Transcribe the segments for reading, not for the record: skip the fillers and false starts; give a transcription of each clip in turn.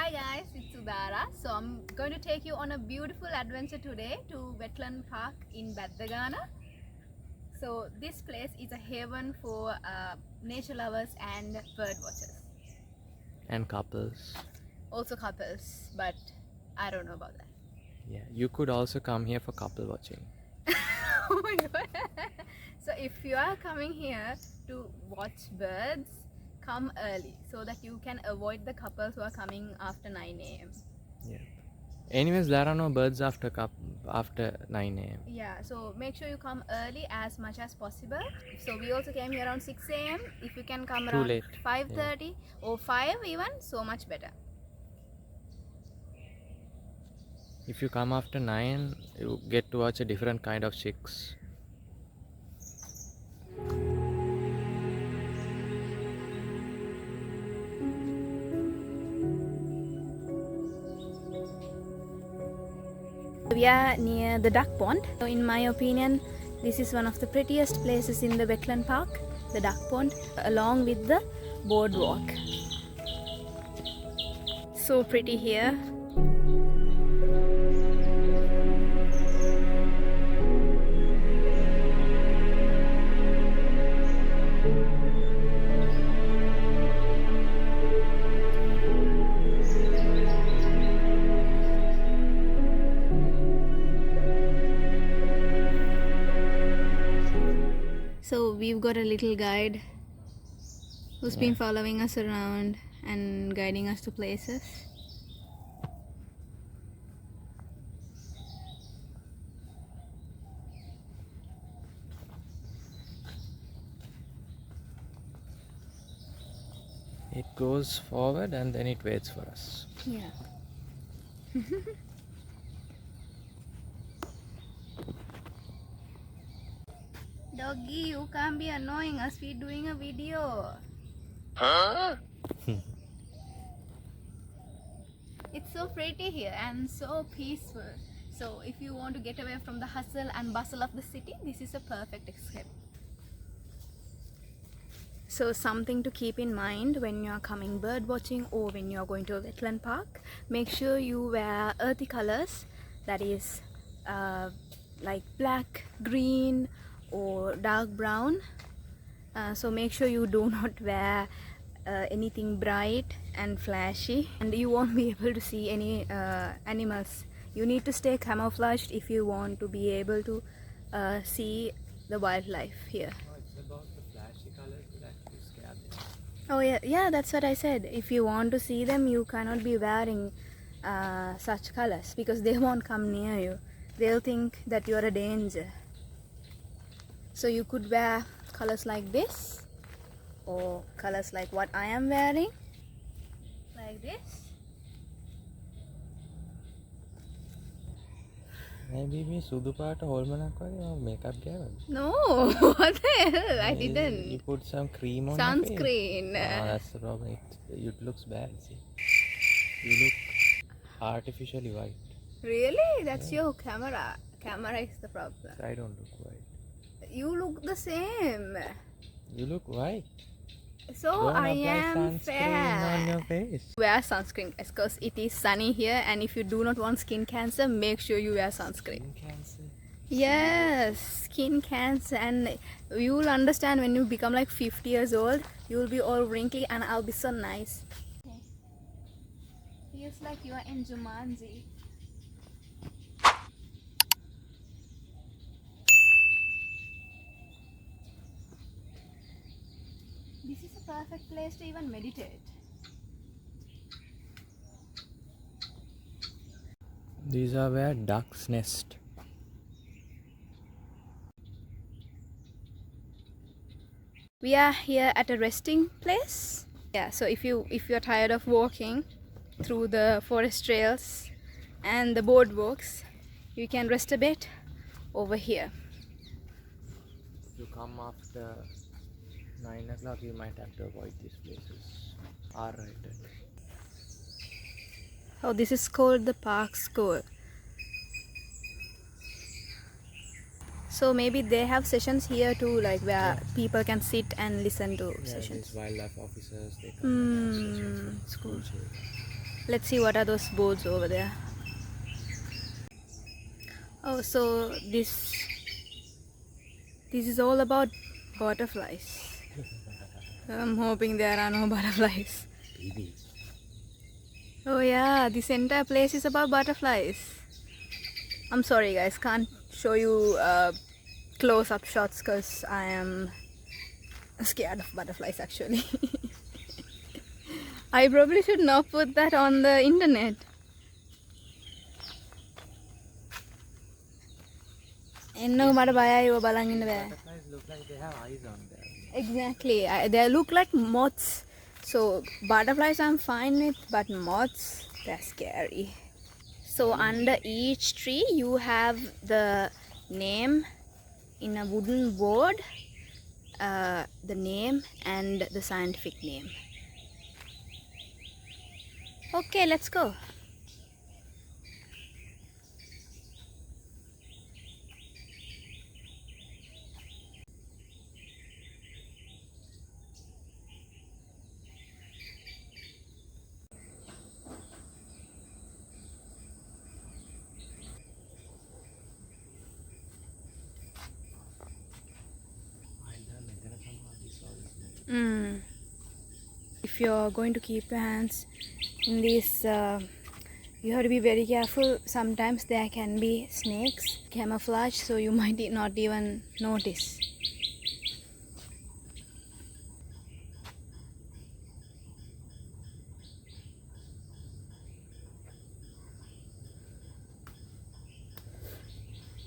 Hi guys, it's Sudara. So I'm going to take you on a beautiful adventure today to Wetland Park in Beddagana. So this place is a haven for nature lovers and bird watchers. And couples. Also couples, but I don't know about that. Yeah, you could also come here for couple watching. Oh my god. So if you are coming here to watch birds, come early so that you can avoid the couples who are coming after 9 a.m. Yeah. Anyways, there are no birds after 9 a.m. Yeah, so make sure you come early as much as possible. So we also came here around 6 a.m. If you can come Too around late. 5:30 or 5 even, so much better. If you come after 9, you get to watch a different kind of chicks. We are near the duck pond. So in my opinion, this is one of the prettiest places in the wetland park, the duck pond, along with the boardwalk. So pretty here. So we've got a little guide who's been following us around and guiding us to places. It goes forward and then it waits for us. Yeah. Doggy, you can't be annoying us. We're doing a video. Huh? It's so pretty here and so peaceful. So if you want to get away from the hustle and bustle of the city, this is a perfect escape. So something to keep in mind when you're coming bird watching or when you're going to a wetland park, make sure you wear earthy colors, that is like black, green or dark brown. So make sure you do not wear anything bright and flashy, and you won't be able to see any animals. You need to stay camouflaged if you want to be able to see the wildlife here. It's about the flashy colors that actually scare them. Oh yeah, that's what I said. If you want to see them, you cannot be wearing such colors because they won't come near you. They'll think that you're a danger. So you could wear colors like this or colors like what I am wearing, like this. Maybe me sudu paata holmanak wage makeup gave. No, what the hell? I didn't. You put some cream on Sunscreen. your face. That's the problem. It looks bad. See, you look artificially white. Really? That's your camera. Camera is the problem. I don't look white. You look the same. You look white. So Don't I apply am sunscreen on your fair. face. Wear sunscreen because it is sunny here, and if you do not want skin cancer, make sure you wear sunscreen. Skin cancer. Yes, skin cancer, and you will understand when you become like 50 years old. You will be all wrinkly, and I'll be so nice. Okay. Feels like you are in Jumanji. This is a perfect place to even meditate. These are where ducks nest. We are here at a resting place. Yeah, so if you're tired of walking through the forest trails and the boardwalks, you can rest a bit over here. If you come after 9 o'clock, you might have to avoid these places. Alright. Oh, this is called the park school. So maybe they have sessions here too, like where people can sit and listen to sessions. These wildlife officers, they come and have sessions with School. children. Let's see what are those boards over there. Oh, so this is all about butterflies. I'm hoping there are no butterflies. Baby. Oh yeah, this entire place is about butterflies. I'm sorry guys, can't show you close-up shots because I am scared of butterflies actually. I probably should not put that on the internet. Butterflies look like they have eyes on them. Exactly, they look like moths. So butterflies I'm fine with, but moths, they're scary. So under each tree you have the name in a wooden board, the name and the scientific name. Okay, let's go. If you're going to keep your hands in this, you have to be very careful. Sometimes there can be snakes, camouflage, so you might not even notice.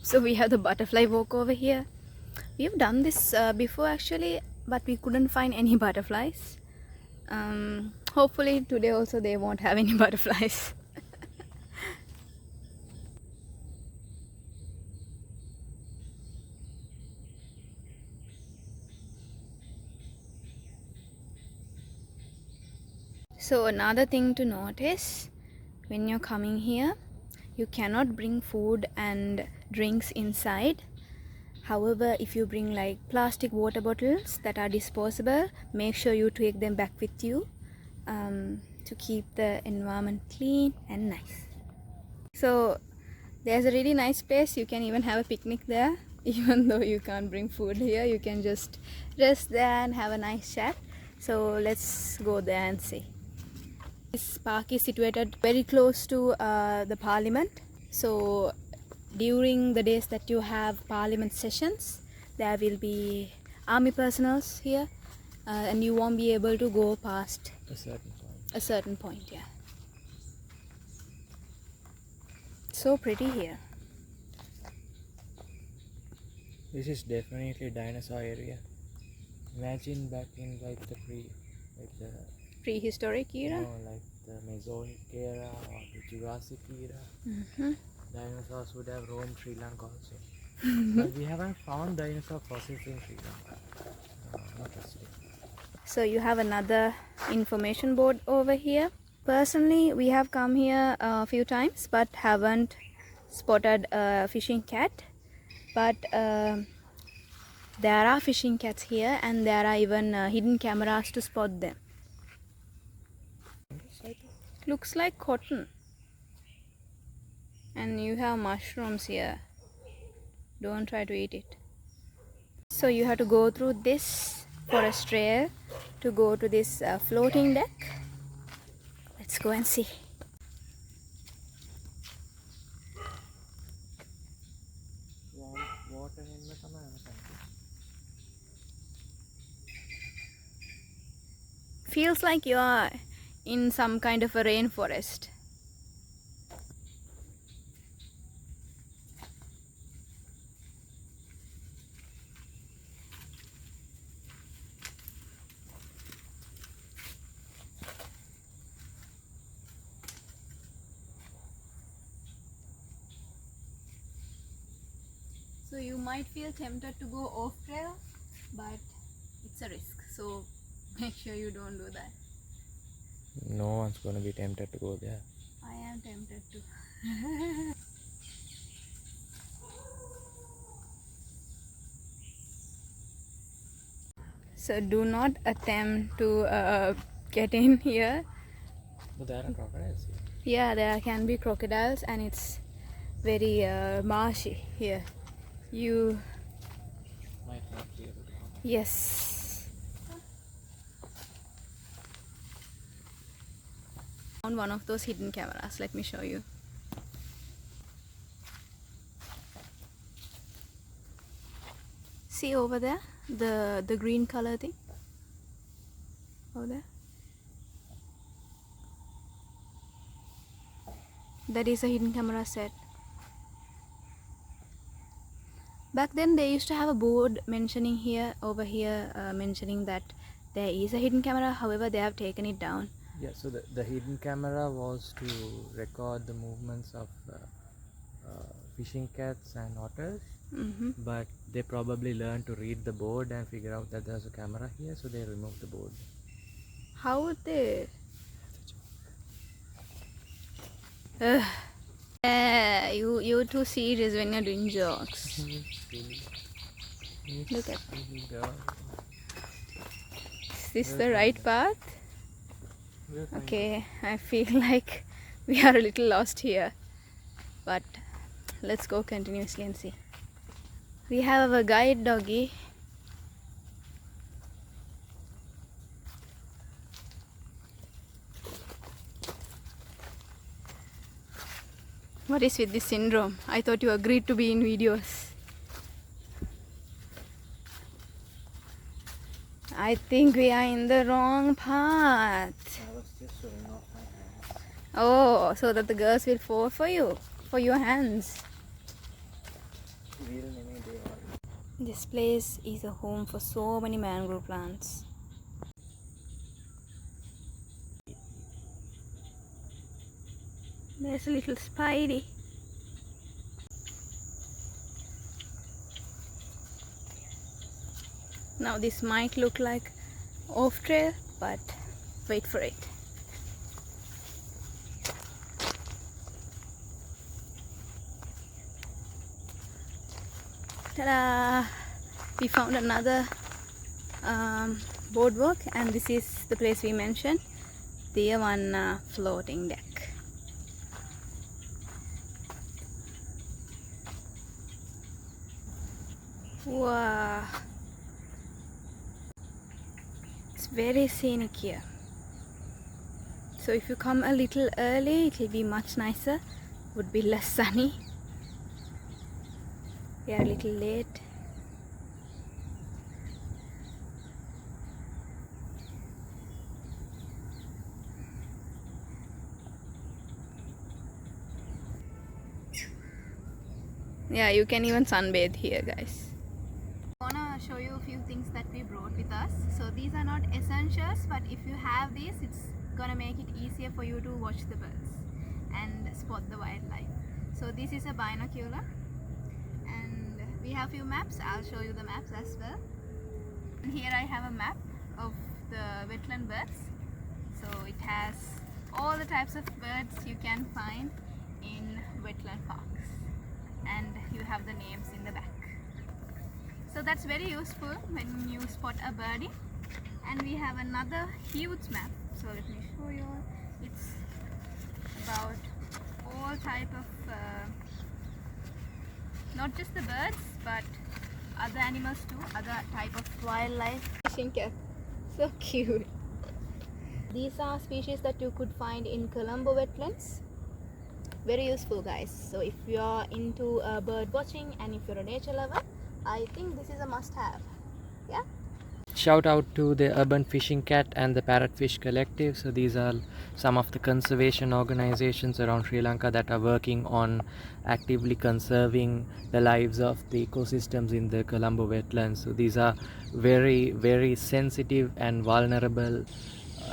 So we have the butterfly walk over here. We've done this before actually, but we couldn't find any butterflies. Hopefully today also they won't have any butterflies. So another thing to notice when you're coming here, you cannot bring food and drinks inside. However, if you bring like plastic water bottles that are disposable, make sure you take them back with you to keep the environment clean and nice. So there's a really nice place. You can even have a picnic there. Even though you can't bring food here, you can just rest there and have a nice chat. So let's go there and see. This park is situated very close to the parliament. So during the days that you have parliament sessions, there will be army personnel here, and you won't be able to go past a certain point. Yeah. So pretty here. This is definitely dinosaur area. Imagine back in like the Prehistoric era? no, like the Mesozoic era or the Jurassic era. Dinosaurs would have roamed Sri Lanka also. But we haven't found dinosaur fossils in Sri Lanka. Interesting. So you have another information board over here. Personally, we have come here a few times but haven't spotted a fishing cat. But there are fishing cats here, and there are even hidden cameras to spot them. Looks like cotton. And you have mushrooms here. Don't try to eat it. So you have to go through this forest trail to go to this floating deck. Let's go and see. Feels like you are in some kind of a rainforest. So you might feel tempted to go off trail, but it's a risk. So make sure you don't do that. No one's gonna be tempted to go there. I am tempted to. So do not attempt to get in here. But there are crocodiles here. Yeah, there can be crocodiles, and it's very marshy here. You Might not be able to come. Yes. Found one of those hidden cameras. Let me show you. See over there, the green color thing over there. That is a hidden camera set. Back then they used to have a board mentioning mentioning that there is a hidden camera. However, they have taken it down. Yeah, so the hidden camera was to record the movements of fishing cats and otters, but they probably learned to read the board and figure out that there's a camera here, so they removed the board. How would they? Yeah, you're too serious when you're doing jokes. Look at. Is this the right path? Okay, I feel like we are a little lost here, but let's go continuously and see. We have a guide doggy. What is with this syndrome? I thought you agreed to be in videos. I think we are in the wrong path. I was just showing off my hands. Oh, so that the girls will fall for you, for your hands. This place is a home for so many mangrove plants. There's a little spidey. Now this might look like off trail, but wait for it. Ta-da! We found another boardwalk, and this is the place we mentioned, Diyawanna floating deck. Wow! It's very scenic here. So if you come a little early, it will be much nicer. Would be less sunny. We are a little late. Yeah, you can even sunbathe here, guys. I wanna show you a few things that we brought with us. So these are not essentials, but if you have these, it's gonna make it easier for you to watch the birds and spot the wildlife. So this is a binocular, and we have few maps. I'll show you the maps as well. And here I have a map of the wetland birds. So it has all the types of birds you can find in wetland parks, and you have the names in the back. So that's very useful when you spot a birdie. And we have another huge map. So let me show you. It's about all type of not just the birds, but other animals too, other type of wildlife. Fishing cat, so cute. These are species that you could find in Colombo wetlands. Very useful, guys. So if you are into bird watching and if you're a nature lover, I think this is a must-have. Yeah. Shout out to the Urban Fishing Cat and the Parrotfish Collective. So these are some of the conservation organizations around Sri Lanka that are working on actively conserving the lives of the ecosystems in the Colombo wetlands. So these are very, very sensitive and vulnerable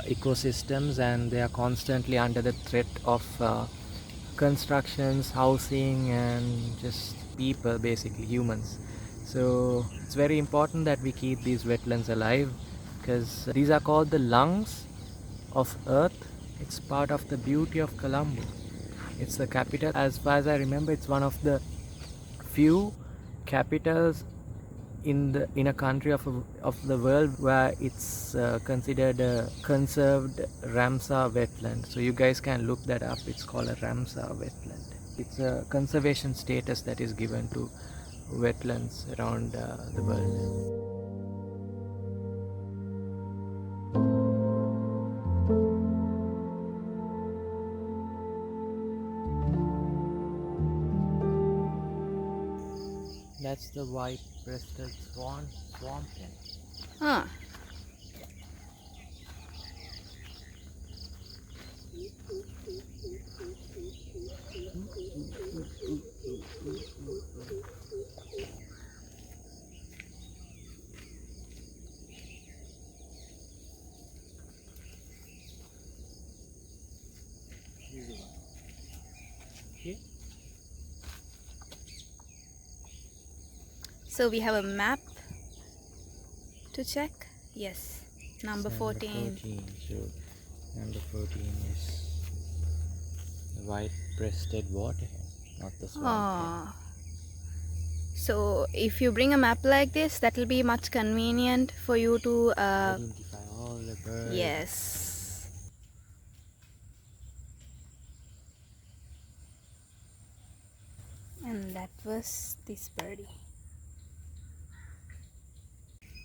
ecosystems, and they are constantly under the threat of constructions, housing, and just people, basically humans. So it's very important that we keep these wetlands alive, because these are called the lungs of Earth. It's part of the beauty of Colombo. It's the capital. As far as I remember, it's one of the few capitals in a country of the world where it's considered a conserved Ramsar wetland. So you guys can look that up. It's called a Ramsar wetland. It's a conservation status that is given to wetlands around the world. That's the white-breasted swamp hen. Huh. Okay. So we have a map to check. Yes, number 14. 14. So number 14 is the white-breasted water hen, not the swamp hen. Oh. So if you bring a map like this, that will be much convenient for you to Identify all the birds. yes. And that was this birdie.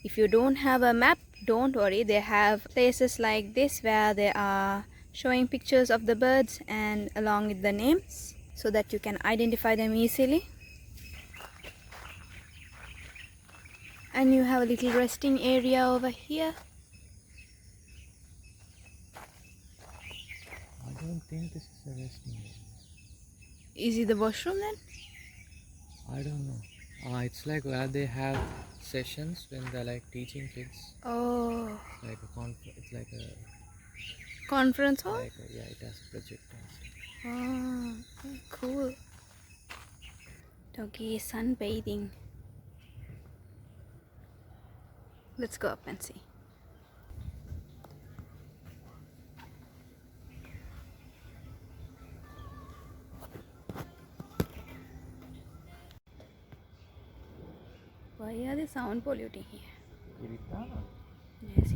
If you don't have a map, don't worry, they have places like this where they are showing pictures of the birds and along with the names so that you can identify them easily. And you have a little resting area over here. I don't think this is a resting area. Is it the washroom then? I don't know. It's like where they have sessions when they're like teaching kids. Oh, Like it's like a conference hall? yeah, it has a projector. Oh, cool. Doggy is sunbathing. Let's go up and see. Why are they sound polluting here? Yes,